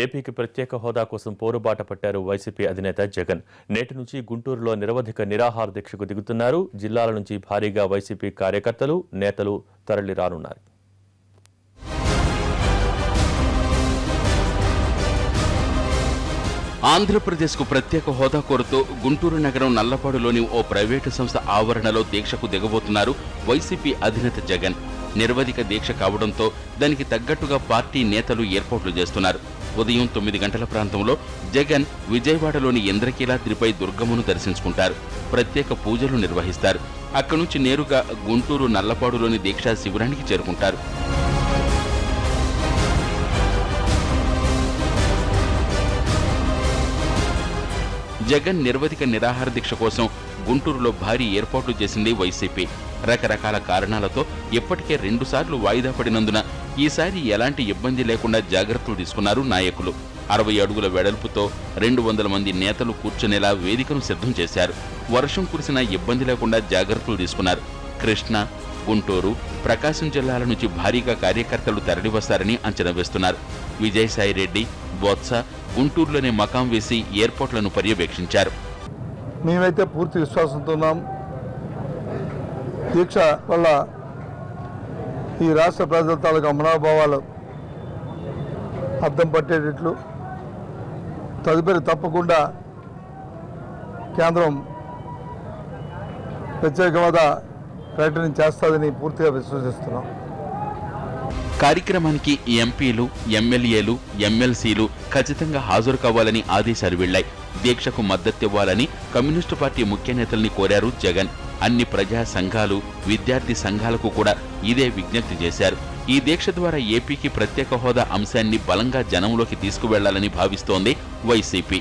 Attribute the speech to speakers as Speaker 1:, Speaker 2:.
Speaker 1: ఏపీకి ప్రత్యేక హోదా కోసం పోరుబాట పట్టారు వైసీపీ అధినేత జగన్. నేటి నుంచి గుంటూరులో నిరవధిక నిరాహార దీక్షకు దిగుతున్నారు. జిల్లాల నుంచి భారీగా వైసీపీ కార్యకర్తలు, నేతలు తరలిరానున్నారు.
Speaker 2: ఆంధ్రప్రదేశ్కు ప్రత్యేక హోదా కోరుతూ గుంటూరు నగరం నల్లపాడులోని ఓ ప్రైవేటు సంస్థ ఆవరణలో దీక్షకు దిగబోతున్నారు వైసీపీ అధినేత జగన్. నిరవధిక దీక్ష కావడంతో దానికి తగ్గట్టుగా పార్టీ నేతలు ఏర్పాట్లు చేస్తున్నారు. ఉదయం 9 గంటల ప్రాంతంలో జగన్ విజయవాడలోని ఇంద్రకీలాద్రిపై దుర్గమ్మను దర్శించుకుంటారు. ప్రత్యేక పూజలు నిర్వహిస్తారు. అక్కడి నుంచి నేరుగా గుంటూరు నల్లపాడులోని దీక్షా శిబిరానికి చేరుకుంటారు. జగన్ నిరవధిక నిరాహార దీక్ష కోసం గుంటూరులో భారీ ఏర్పాట్లు చేసింది వైసీపీ. రకరకాల కారణాలతో ఇప్పటికే 2 సార్లు వాయిదా పడినందున ఈసారి ఎలాంటి ఇబ్బంది లేకుండా జాగ్రత్తలు తీసుకున్నారు నాయకులు. 60 అడుగుల వెడల్పుతో 200 మంది నేతలు కూర్చునేలా వేదికను సిద్ధం చేశారు. వర్షం కురిసినా ఇబ్బంది లేకుండా జాగ్రత్తలు తీసుకున్నారు. కృష్ణా, గుంటూరు, ప్రకాశం జిల్లాల నుంచి భారీగా కార్యకర్తలు తరలివస్తారని అంచనా వేస్తున్నారు. విజయసాయిరెడ్డి, బొత్స గుంటూరులోనే మకాం వేసి ఏర్పాట్లను పర్యవేక్షించారు.
Speaker 3: మేమైతే పూర్తి విశ్వాసంతో ఉన్నాం. దీక్ష వల్ల ఈ రాష్ట్ర ప్రజల తాలూకా మనోభావాలు అర్థం పట్టేటట్లు తదుపరి తప్పకుండా కేంద్రం ప్రత్యేక హోదా ప్రకటన చేస్తుందని పూర్తిగా విశ్వసిస్తున్నాం.
Speaker 2: కార్యక్రమానికి ఎంపీలు, ఎమ్మెల్యేలు, ఎమ్మెల్సీలు ఖచ్చితంగా హాజరు కావాలని ఆదేశాలు వెళ్లాయి. దీక్షకు మద్దతివ్వాలని కమ్యూనిస్టు పార్టీ ముఖ్య నేతల్ని కోరారు జగన్. అన్ని ప్రజా సంఘాలు, విద్యార్థి సంఘాలకు కూడా ఇదే విజ్ఞప్తి చేశారు. ఈ దీక్ష ద్వారా ఏపీకి ప్రత్యేక హోదా అంశాన్ని బలంగా జనంలోకి తీసుకువెళ్లాలని భావిస్తోంది వైసీపీ.